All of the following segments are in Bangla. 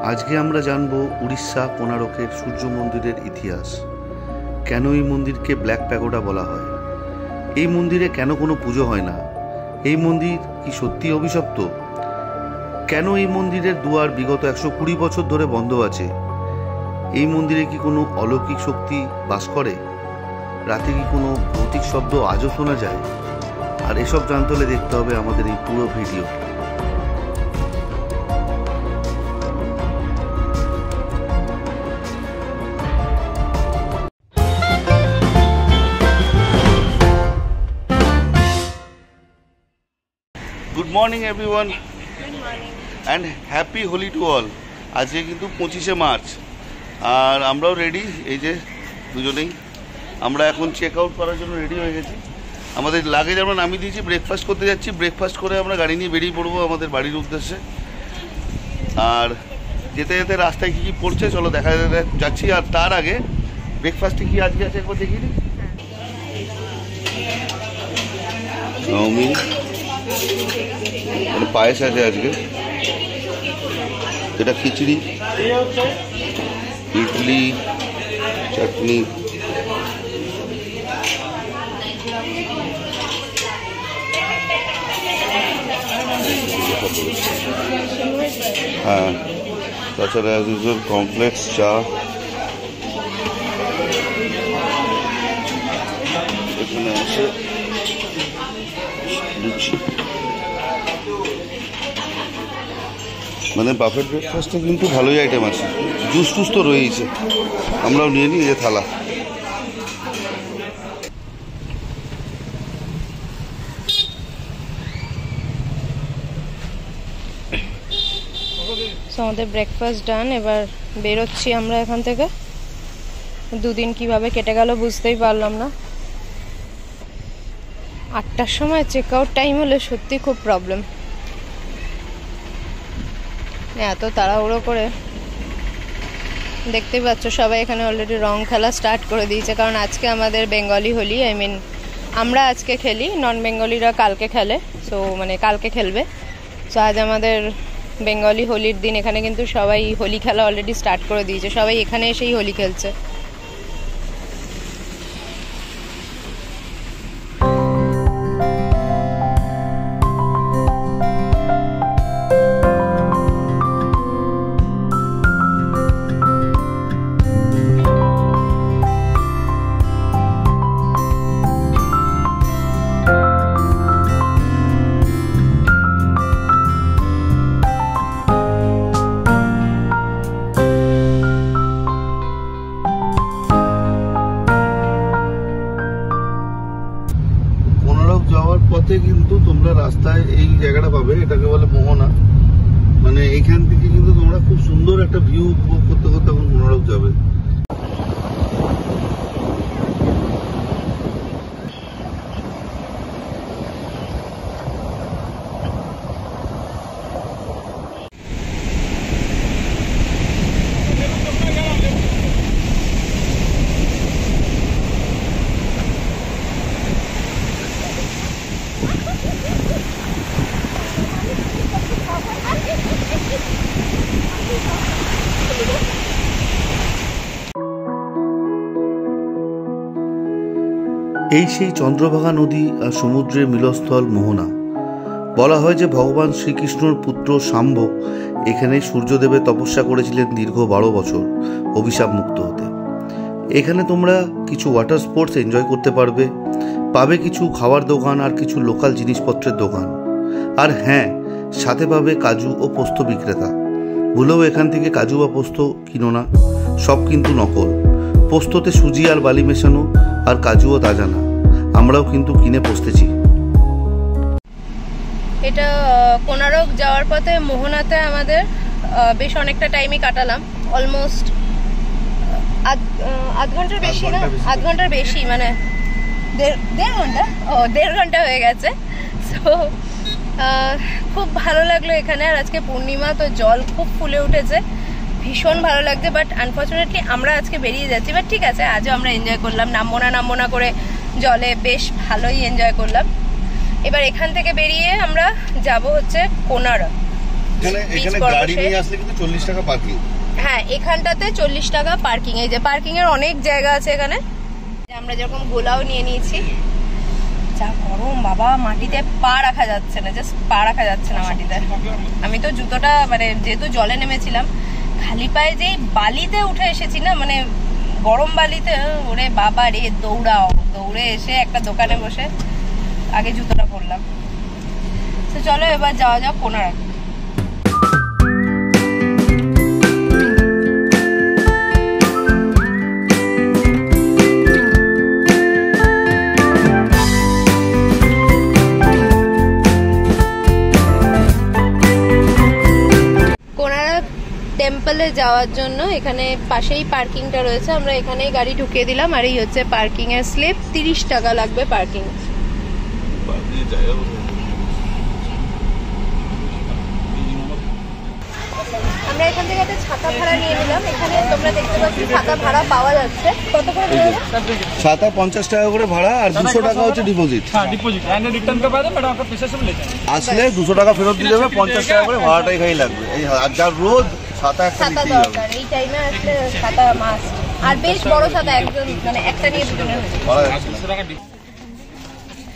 আজকে আমরা জানব উড়িষ্যা কোণারকের সূর্য মন্দিরের ইতিহাস। কেন এই মন্দিরকে ব্ল্যাক প্যাগোডা বলা হয়? এই মন্দিরে কেন কোনো পুজো হয় না? এই মন্দির কি সত্যি অভিশপ্ত? কেন এই মন্দিরের দুয়ার বিগত 120 বছর ধরে বন্ধ আছে? এই মন্দিরে কি কোনো অলৌকিক শক্তি বাস করে? রাতে কি কোনো ভৌতিক শব্দ আজও শোনা যায়? আর এসব জানতে হলে দেখতে হবে আমাদের এই পুরো video. Good morning everyone and happy Holi to all. আজকে কিন্তু 25শে মার্চ আর আমরাও রেডি, এই যে দুজনেই আমরা এখন চেক আউট করার জন্য রেডি হয়ে গেছি। আমাদের লাগেজ আমরা নামিয়ে দিয়েছি, ব্রেকফাস্ট করতে যাচ্ছি। ব্রেকফাস্ট করে আমরা গাড়ি নিয়ে বেরিয়ে পড়বো আমাদের বাড়ির উদ্দেশ্যে। আর যেতে যেতে রাস্তায় কী কী পড়ছে চলো দেখা যাচ্ছি। আর তার আগে ব্রেকফাস্টে কি আজকে আছে একবার দেখিয়ে দিই। চাউমিন, পায়েস আছে আজকে, এটা খিচুড়ি, ইডলি, চাটনি, হ্যাঁ, তাছাড়া অ্যাজ ইউজুয়াল কমপ্লেক্স চা, এখানে আছে লুচি। মানে বাফেট ব্রেকফাস্টে কিন্তু ভালোই আইটেম আছে, জুস টুস তো রয়েছে, আমরাও নিয়ে নিই। এই থালা আমাদের ব্রেকফাস্ট ডান। এবার বেরোচ্ছি আমরা এখান থেকে। দুদিন কিভাবে কেটে গেল বুঝতেই পারলাম না। 8টার সময় চেক আউট টাইম হলে সত্যি খুব প্রবলেম। এত তাড়াহুড়ো করে, দেখতেই পাচ্ছ সবাই এখানে অলরেডি রং খেলা স্টার্ট করে দিয়েছে, কারণ আজকে আমাদের বেঙ্গলি হোলি। আমরা আজকে খেলি, নন বেঙ্গলিরা কালকে খেলে। সো মানে কালকে খেলবে। সো আজ আমাদের বেঙ্গলি হোলির দিন। এখানে কিন্তু সবাই হোলি খেলা অলরেডি স্টার্ট করে দিয়েছে, সবাই এখানে এসেই হোলি খেলছে। কিন্তু তোমরা রাস্তায় এই জায়গাটা পাবে, এটাকে বলে মোহনা। মানে এইখান থেকে কিন্তু তোমরা খুব সুন্দর একটা ভিউ উপভোগ করতে করতে এখন কোণারক যাবে। এই সেই চন্দ্রভাগা নদী আর সমুদ্রের মিলনস্থল মোহনা। বলা হয় যে ভগবান শ্রীকৃষ্ণর পুত্র শাম্ব এখানে সূর্যদেবের তপস্যা করেছিলেন দীর্ঘ 12 বছর অভিশাপ মুক্ত হতে। এখানে তোমরা কিছু ওয়াটার স্পোর্টস এনজয় করতে পারবে, পাবে কিছু খাওয়ার দোকান আর কিছু লোকাল জিনিসপত্রের দোকান। আর হ্যাঁ, সাথে পাবে কাজু ও পোস্ত বিক্রেতা। ভুলেও এখান থেকে কাজু বা পোস্ত কিনো না, সব কিন্তু নকল। পোস্ততে সুজি আর বালি মেশানো, আর কাজুও তাজা না। আমরাও কিন্তু কিনে পোস্তেছি। এটা কোণারক যাওয়ার পথে মোহনাতে আমাদের বেশ অনেকটা টাইমই কাটালাম। অলমোস্ট আধ ঘন্টার বেশি না, আধ ঘন্টার বেশি, মানে দেড় ঘন্টা হয়ে গেছে। সো খুব ভালো লাগলো এখানে। আর আজকে পূর্ণিমা, তো জল খুব ফুলে উঠেছে, ভীষণ ভালো লাগছে। বাট আনফর্চুনেটলি আমরা আজকে বেরিয়ে যাচ্ছি। বাট ঠিক আছে, আজও আমরা এনজয় করলাম, নামবো না করে জলে বেশ ভালোই এনজয় করলাম। এবার এখান থেকে বেরিয়ে আমরা যাব হচ্ছে কোণারক। এখানে গাড়ি নিয়ে আসলে কিন্তু 40 টাকা পার্কিং। হ্যাঁ, এখানটাতে 40 টাকা পার্কিং। এই যে পার্কিং এর অনেক জায়গা আছে এখানে। আমরা যেরকম গোলাও নিয়ে নিয়েছি। যা গরম বাবা, মাটিতে পা রাখা যাচ্ছে না, জাস্ট পা রাখা যাচ্ছে না মাটিতে। আমি তো জুতোটা মানে যেহেতু জলে নেমেছিলাম, খালি পায়ে যে বালিতে উঠে এসেছি না, মানে গরম বালিতে, ওরে বাবা রে, দৌড়ে এসে একটা দোকানে বসে আগে জুতোটা পরলাম। তো চলো এবার যাওয়া যাক কোনারক। টেম্পলে যাওয়ার জন্য এখানে পাশেই পার্কিংটা রয়েছে, আমরা এখানেই গাড়ি ঢুকিয়ে দিলাম। আর এই হচ্ছে পার্কিং এর স্লিপ, 30 টাকা লাগবে পার্কিং। আমরা এখান থেকে একটা ছাতা ভাড়া নিয়ে নিলাম। এখানে তোমরা দেখতে পাচ্ছ ছাতা ভাড়া পাওয়া যাচ্ছে। কত করে? ছাতা 50 টাকা করে ভাড়া, আর 200 টাকা হচ্ছে ডিপোজিট। আসলে 200 টাকা ফেরত দিয়ে দেবে, 50 টাকা করে ভাড়াটাই খাই লাগবে। এই যার রোদ ছাতা দরকার, এই টাইমে আসলে ছাতা মাস্ট। আর বেশ বড় ছাতা, একজন মানে একটা নিয়ে দুজনের।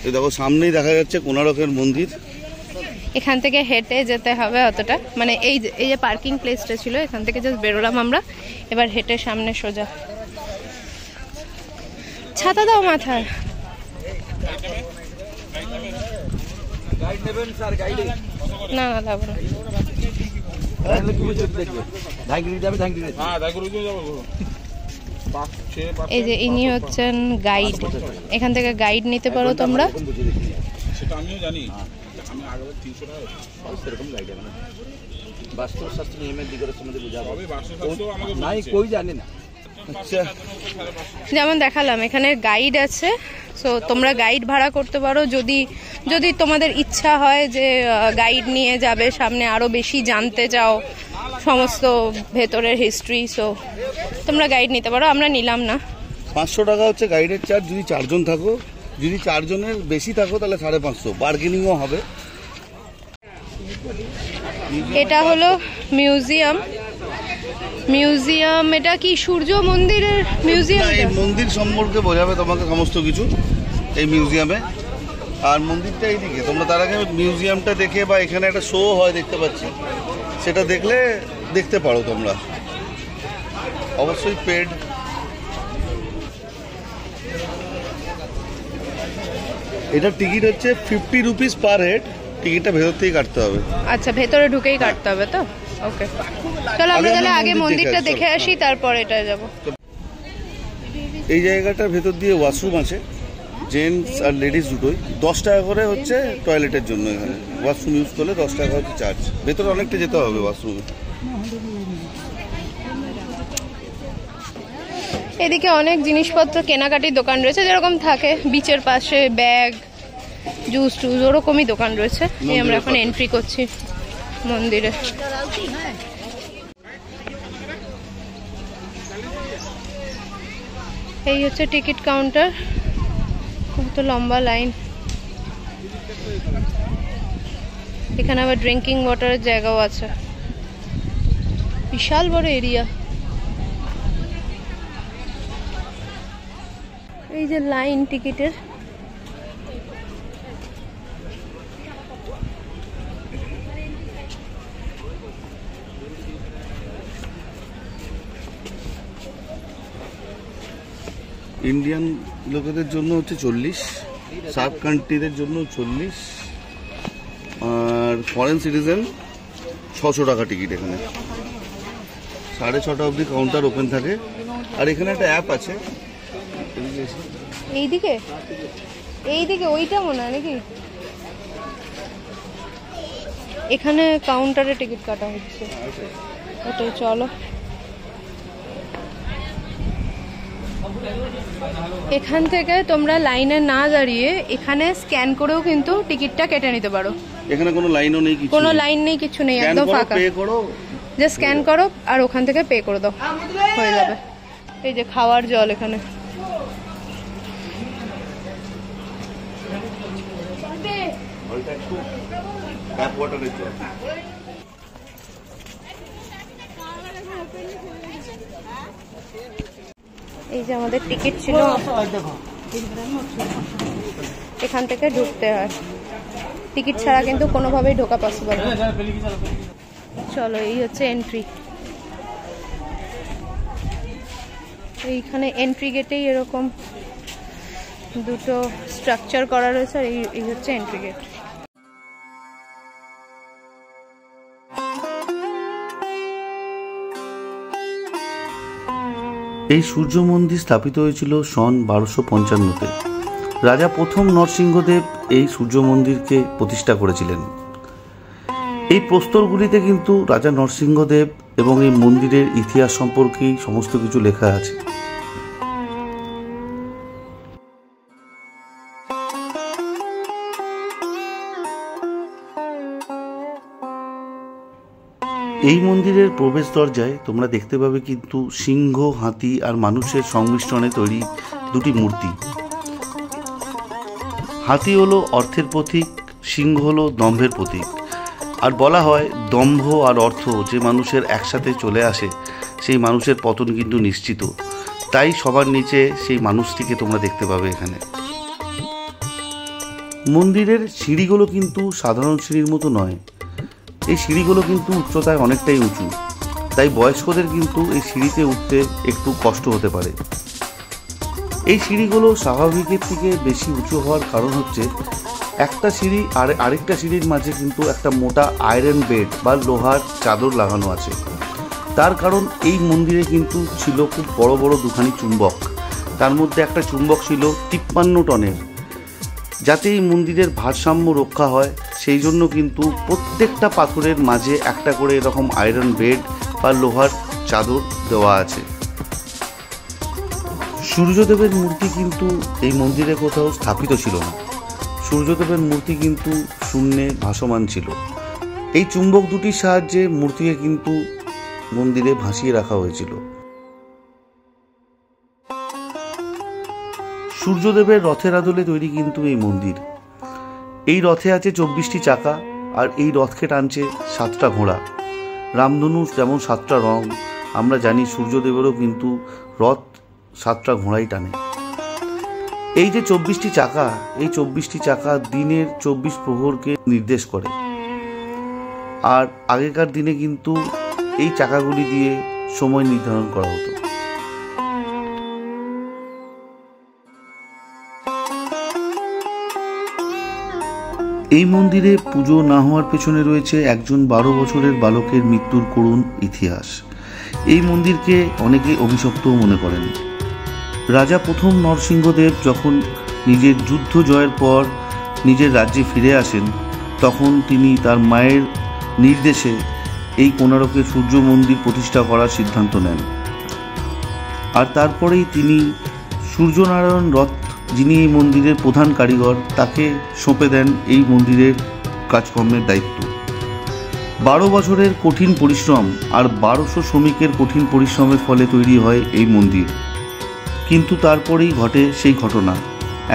এই দেখো সামনেই দেখা যাচ্ছে কোনারকের মন্দির। এখান থেকে হেঁটে যেতে হবে অতটা, মানে এই যে পার্কিং প্লেসটা ছিল, এখান থেকে জাস্ট বেরোলাম আমরা। এবার হেঁটে সামনে সোজা। ছাতা দাও মাথায়। না না যাবো না। এই যে ইনি হচ্ছেন গাইড, এখান থেকে গাইড নিতে পারো তোমরা। সেটা আমিও জানি, আমি আগের 300 টাকা সেরকম গাইড আছে। বাস্তুশাস্ত্র নিয়মের দিকে সম্বন্ধে বুঝাবো, বাস্তুশাস্ত্র আমাকে নাই কই জানে না। আচ্ছা, যেমন দেখালাম এখানে গাইড আছে, সো তোমরা গাইড ভাড়া করতে পারো যদি তোমাদের ইচ্ছা হয় যে গাইড নিয়ে যাবে সামনে, আরো বেশি জানতে চাও সমস্ত ভেতরের হিস্ট্রি, সো তোমরা গাইড নিতে পারো। আমরা নিলাম না। 500 টাকা হচ্ছে গাইডের চার্জ যদি 4 জন থাকো। যদি 4 জনের বেশি থাকো তাহলে 550, বার্গেনিংও হবে। এটা হলো মিউজিয়াম। এটা কি সূর্য মন্দিরের মিউজিয়াম? এই মন্দির সম্পর্কে বোঝাবে তোমাকে সমস্ত কিছু এই মিউজিয়ামে। আর মন্দিরটা এইদিকে, তোমরা তার আগে মিউজিয়ামটা দেখে, বা এখানে একটা শো হয় দেখতে পাচ্ছি, সেটা দেখতে পারো তোমরা, অবশ্যই পেড। এটার টিকিট হচ্ছে 50 রুপিস পার হেড। টিকিটটা ভেতর থেকেই কাটতে হবে। আচ্ছা, ভেতরে ঢুকেই কাটতে হবে তো? ওকে, চলো আমরা তাহলে আগে মন্দিরটা দেখে আসি, তারপর এটা যাব। এই জায়গাটার ভেতর দিয়ে ওয়াশরুম আছে, জেন্টস আর লেডিস দুটোই। 10 টাকা করে হচ্ছে টয়লেটের জন্য। এখানে ওয়াশরুম ইউজ করলে 10 টাকা হচ্ছে চার্জ। ভেতরে অনেকটা যেতে হবে ওয়াশরুমে। এদিকে অনেক জিনিসপত্র কেনাকাটির দোকান রয়েছে, যেরকম থাকে বিচের পাশে, ব্যাগ, জুস টুস, ওরকমই দোকান রয়েছে। এই আমরা এখন এন্ট্রি করছি মন্দিরে। এই হচ্ছে টিকিট কাউন্টার, কত লম্বা লাইন। এখানে আবার ড্রিঙ্কিং ওয়াটারের জায়গাও আছে, বিশাল বড় এরিয়া। এই যে লাইন টিকিটের। ইন্ডিয়ান লোকেদের জন্য হচ্ছে 40, সার্ক কান্ট্রিদের জন্য 40, আর ফরেন সিটিজেন 600 টাকা টিকিট। এখানে 6:30 অবধি কাউন্টার ওপেন থাকে। আর এখানে একটা অ্যাপ আছে। এইদিকে ওইটা মনে হয় নাকি? এখানে কাউন্টারে টিকিট কাটা হচ্ছে। ওটাই, চলো। এখান থেকে তোমরা লাইনে না দাঁড়িয়ে এখানে স্ক্যান করেও কিন্তু টিকিটটা কেটে নিতে পারো। এখানে কোনো লাইনও নেই, কোনো লাইন নেই, কিছু নেই, একদম ফাঁকা। জাস্ট স্ক্যান করো আর ওখান থেকে পে করে দাও, হয়ে যাবে। এই যে খাওয়ার জল এখানে। এই যে আমাদের টিকিট ছিল, এখান থেকে ঢুকতে হয়, টিকিট ছাড়া কিন্তু কোনোভাবেই ঢোকা পসিবল না। চলো, এই হচ্ছে এন্ট্রি। এইখানে এন্ট্রি গেটেই এরকম দুটো স্ট্রাকচার করা রয়েছে, আর এই হচ্ছে এন্ট্রি গেট। এই সূর্য মন্দির স্থাপিত হয়েছিল সন 1255-তে। রাজা প্রথম নরসিংহদেব এই সূর্য মন্দিরকে প্রতিষ্ঠা করেছিলেন। এই প্রস্তরগুলিতে কিন্তু রাজা নরসিংহদেব এবং এই মন্দিরের ইতিহাস সম্পর্কেই সমস্ত কিছু লেখা আছে। এই মন্দিরের প্রবেশ দরজায় তোমরা দেখতে পাবে কিন্তু সিংহ, হাতি আর মানুষের সংমিশ্রণে তৈরি দুটি মূর্তি। হাতি হলো অর্থের প্রতীক, সিংহ হলো দম্ভের প্রতীক। আর বলা হয় দম্ভ আর অর্থ যে মানুষের একসাথে চলে আসে সেই মানুষের পতন কিন্তু নিশ্চিত। তাই সবার নিচে সেই মানুষটিকে তোমরা দেখতে পাবে এখানে। মন্দিরের সিঁড়িগুলো কিন্তু সাধারণ সিঁড়ির মতো নয়, এই সিঁড়িগুলো কিন্তু উচ্চতায় অনেকটাই উঁচু, তাই বয়স্কদের কিন্তু এই সিঁড়িতে উঠতে একটু কষ্ট হতে পারে। এই সিঁড়িগুলো স্বাভাবিকের থেকে বেশি উঁচু হওয়ার কারণ হচ্ছে একটা সিঁড়ি আর আরেকটা সিঁড়ির মাঝে কিন্তু একটা মোটা আয়রন বেড বা লোহার চাদর লাগানো আছে। তার কারণ এই মন্দিরে কিন্তু ছিল খুব বড় বড় দুখানি চুম্বক, তার মধ্যে একটা চুম্বক ছিল 53 টনের। যাতে এই মন্দিরের ভারসাম্য রক্ষা হয় সেই জন্য কিন্তু প্রত্যেকটা পাথরের মাঝে একটা করে এরকম আয়রন বেড বা লোহার চাদর দেওয়া আছে। সূর্যদেবের মূর্তি কিন্তু এই মন্দিরে কোথাও স্থাপিত ছিল না, সূর্যদেবের মূর্তি কিন্তু শূন্যে ভাসমান ছিল। এই চুম্বক দুটির সাহায্যে মূর্তিকে কিন্তু মন্দিরে ভাসিয়ে রাখা হয়েছিল। সূর্যদেবের রথের আদলে তৈরি কিন্তু এই মন্দির। এই রথে আছে 24টি চাকা, আর এই রথকে টানছে 7টা ঘোড়া। রামধনুর যেমন 7টা রং, আমরা জানি সূর্যদেবেরও কিন্তু রথ 7টা ঘোড়াই টানে। এই যে 24টি চাকা, এই 24টি চাকা দিনের 24 প্রহরকে নির্দেশ করে। আর আগেকার দিনে কিন্তু এই চাকাগুলি দিয়ে সময় নির্ধারণ করা হতো। এই মন্দিরে পুজো না হওয়ার পেছনে রয়েছে একজন 12 বছরের বালকের মৃত্যুর করুণ ইতিহাস। এই মন্দিরকে অনেকে অভিশপ্তও মনে করেন। রাজা প্রথম নরসিংহদেব যখন নিজের যুদ্ধ জয়ের পর নিজের রাজ্যে ফিরে আসেন, তখন তিনি তার মায়ের নির্দেশে এই কোণারকে সূর্য মন্দির প্রতিষ্ঠা করার সিদ্ধান্ত নেন। আর তারপরেই তিনি সূর্যনারায়ণ রথ, যিনি এই মন্দিরের প্রধান কারিগর, তাকে সঁপে দেন এই মন্দিরের কাজকর্মের দায়িত্ব। 12 বছরের কঠিন পরিশ্রম আর 1200 শ্রমিকের কঠিন পরিশ্রমের ফলে তৈরি হয় এই মন্দির। কিন্তু তারপরেই ঘটে সেই ঘটনা,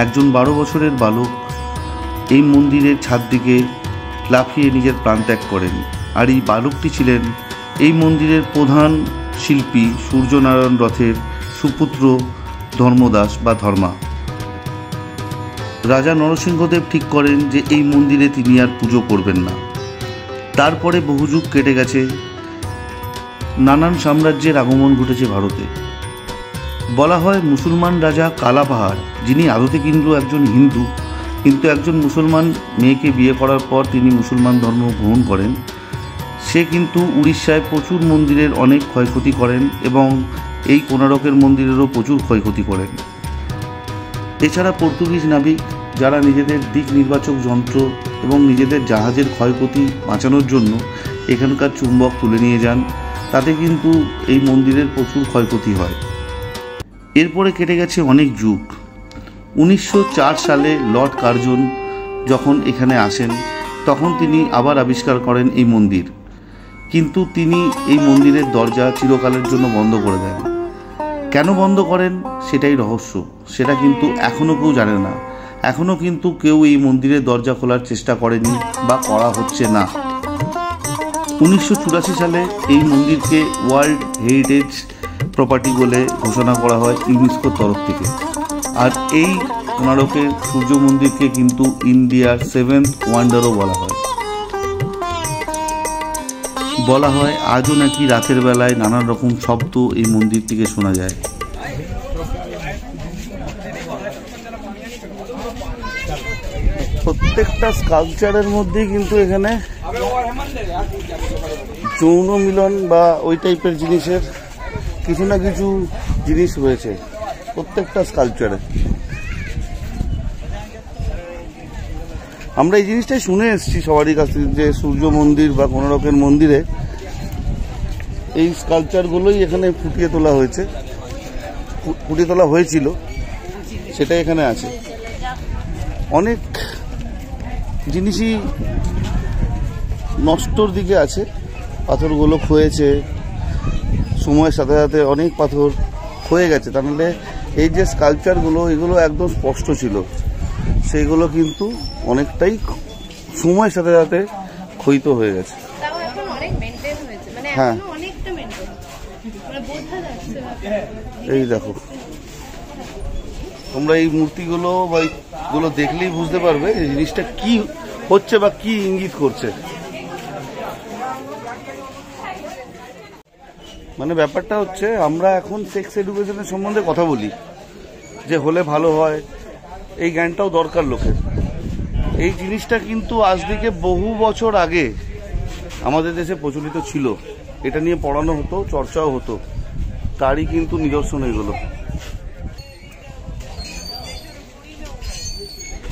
একজন 12 বছরের বালক এই মন্দিরের ছাদ দিকে লাফিয়ে নিজের প্রাণত্যাগ করেন। আর এই বালকটি ছিলেন এই মন্দিরের প্রধান শিল্পী সূর্যনারায়ণ রথের সুপুত্র ধর্মদাস বা ধর্মা। রাজা নরসিংহদেব ঠিক করেন যে এই মন্দিরে তিনি আর পুজো করবেন না। তারপরে বহু যুগ কেটে গেছে, নানান সাম্রাজ্যের আগমন ঘটেছে ভারতে। বলা হয় মুসলমান রাজা কালাপাহাড়, যিনি আদতে কিন্তু একজন হিন্দু, কিন্তু একজন মুসলমান মেয়েকে বিয়ে করার পর তিনি মুসলমান ধর্ম গ্রহণ করেন। সে কিন্তু উড়িষ্যায় প্রচুর মন্দিরের অনেক ক্ষয়ক্ষতি করেন এবং এই কোণারকের মন্দিরেরও প্রচুর ক্ষয়ক্ষতি করেন। এছাড়া পর্তুগিজ নাবিক যারা নিজেদের দিক নির্বাচক যন্ত্র এবং নিজেদের জাহাজের ক্ষয়ক্ষতি বাঁচানোর জন্য এখানকার চুম্বক তুলে নিয়ে যান, তাতে কিন্তু এই মন্দিরের প্রচুর ক্ষয়ক্ষতি হয়। এরপরে কেটে গেছে অনেক যুগ। 1904 সালে লর্ড কার্জন যখন এখানে আসেন, তখন তিনি আবার আবিষ্কার করেন এই মন্দির, কিন্তু তিনি এই মন্দিরের দরজা চিরকালের জন্য বন্ধ করে দেন। কেন বন্ধ করেন সেটাই রহস্য, সেটা কিন্তু এখনও কেউ জানে না। এখনও কিন্তু কেউ এই মন্দিরের দরজা খোলার চেষ্টা করেনি বা করা হচ্ছে না। 1984 সালে এই মন্দিরকে ওয়ার্ল্ড হেরিটেজ প্রপার্টি বলে ঘোষণা করা হয় ইউনেস্কোর তরফ থেকে। আর এই কোণারকের সূর্য মন্দিরকে কিন্তু ইন্ডিয়ার 7th ওয়ান্ডারও বলা হয়। বলা হয় আজও নাকি রাতের বেলায় নানান রকম শব্দ এই মন্দির থেকে শোনা যায়। প্রত্যেকটা স্কাল্পচারের মধ্যেই কিন্তু এখানে যৌন মিলন বা ওই টাইপের জিনিসের কিছু না কিছু জিনিস রয়েছে প্রত্যেকটা স্কাল্পচারে। আমরা এই জিনিসটাই শুনে এসেছি সবারই কাছ থেকে যে সূর্য মন্দির বা কোণারকের মন্দিরে এই স্কাল্পচারগুলোই এখানে ফুটিয়ে তোলা হয়েছিল, সেটাই এখানে আছে। অনেক জিনিসই নষ্টর দিকে আছে, পাথরগুলো ক্ষয়েছে সময়ের সাথে সাথে, অনেক পাথর ক্ষয়ে গেছে। তার মানে এই যে স্কাল্পচারগুলো এগুলো একদম স্পষ্ট ছিল, সেইগুলো কিন্তু অনেকটাই সময়ের সাথে সাথে ক্ষয়িত হয়ে গেছে। হ্যাঁ, এই দেখো তোমরা এই মূর্তিগুলো বা এইগুলো দেখলেই বুঝতে পারবে এই জিনিসটা কি হচ্ছে বা কি ইঙ্গিত করছে। মানে ব্যাপারটা হচ্ছে আমরা এখন সেক্স এডুকেশনের সম্বন্ধে কথা বলি যে হলে ভালো হয়, এই জ্ঞানটাও দরকার লোকের। এই জিনিসটা কিন্তু আজ থেকে বহু বছর আগে আমাদের দেশে প্রচলিত ছিল, এটা নিয়ে পড়ানো হতো, চর্চাও হতো, তারই কিন্তু নিদর্শন এগুলো।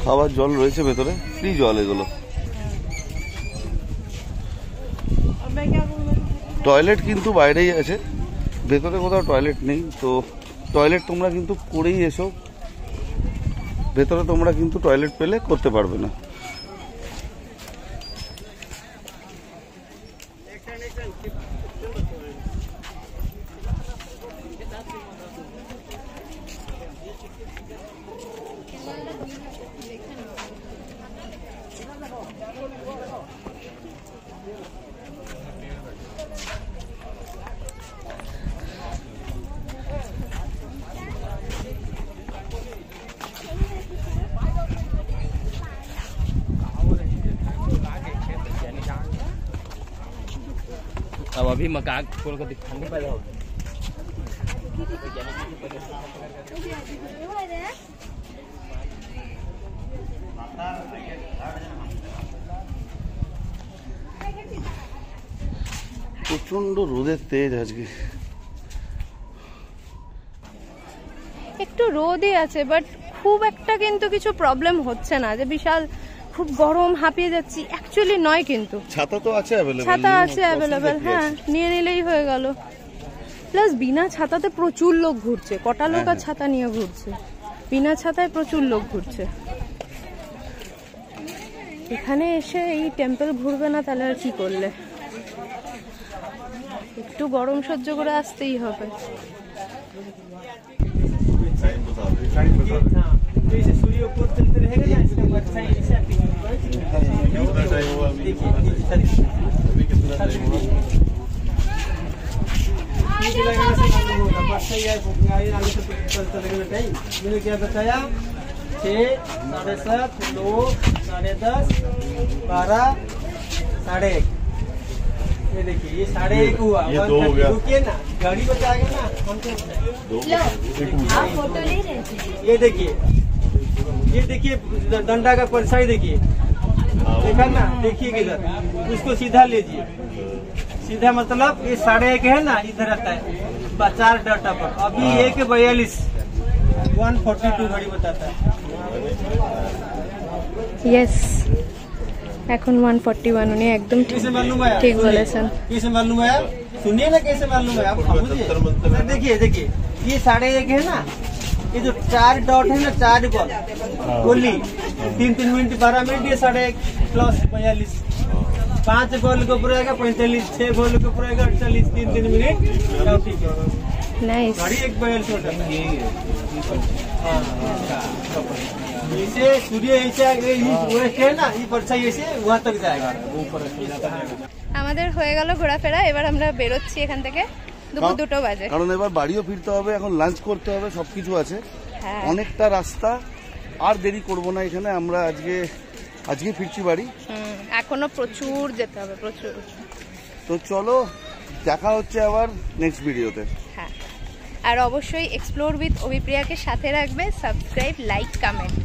খাবার জল রয়েছে ভেতরে, ফ্রি জল এগুলো। টয়লেট কিন্তু বাইরেই আছে, ভেতরে কোথাও টয়লেট নেই। তো টয়লেট তোমরা কিন্তু করেই এসো, ভেতরে তোমরা কিন্তু টয়লেট পেলে করতে পারবে না। अब अभी मकाक खोल कर दिखाने पैदा होगा। প্রচন্ড রোদের তেজ আজকে, একটু রোদই আছে, বাট খুব একটা কিন্তু কিছু প্রবলেম হচ্ছে না যে বিশাল খুব গরম হাঁপিয়ে যাচ্ছি, অ্যাকচুয়ালি নয়। কিন্তু ছাতা তো আছে অ্যাভেলেবল, ছাতা আছে অ্যাভেলেবল, হ্যাঁ নিয়ে নিলেই হয়ে গেল। প্লাস বিনা ছাতাতে প্রচুর লোক ঘুরছে, কটা লোক আর ছাতা নিয়ে ঘুরছে, বিনা ছাতায় প্রচুর লোক ঘুরছে। এখানে এসে এই টেম্পল ঘুরবে না তাহলে আর কি করলে, একটু গরম সহ্য করে আসতেই হবে। मैंने क्या बताया 6, 7:30, 9, 10:30, 12, 1:30। ये देखिए ये 1:30 हुआ, ये 2 हो गया। रुकिए ना, गाड़ी बचाएगा ना हमको। आप फोटो ले रहे थे? ये देखिए डंडा का परछाई देखिए, देखा ना, देखिए किधर, उसको सीधा लीजिए। सीधा मतलब ये 1:30 है ना, इधर आता है 4 डाटा पर। अभी 1:42 1:42 घड़ी बताता है। यस, এখন 141 উনি একদম ঠিক বলেছেন। कैसे मालूम है? सुनिए ना कैसे मालूम है आप, देखिए ये 1:30 है ना, ये जो 4 डॉट है ना, 4 बॉल गोली 3 मिनट 12 मिनट, ये 1:30 प्लस 42। 5 बॉल के ऊपर आएगा 45, 6 बॉल के ऊपर आएगा 48, 3 मिनट। ठीक है, नाइस। गाड़ी 1:42 होता है। इसे सूर्य ऐसे वेस्ट है ना, ये परछाई ऐसे वहाँ तक जाएगा। আমাদের হয়ে গেল ঘোরাফেরা, এবার আমরা বেরোচ্ছি এখান থেকে, দুপুর 2টো বাজে। কারণ এবার বাড়িও ফিরতে হবে, এখন লাঞ্চ করতে হবে, সবকিছু আছে, অনেকটা রাস্তা। আর দেরি করব না এখানে, আমরা আজকে ফিরছি বাড়ি। এখনো প্রচুর যেতে হবে, প্রচুর। তো চলো, দেখা হচ্ছে আবার নেক্সট ভিডিওতে। হ্যাঁ, আর অবশ্যই এক্সপ্লোর উইথ অভিপ্রিয়াকে সাথে রাখবে, সাবস্ক্রাইব, লাইক, কমেন্ট।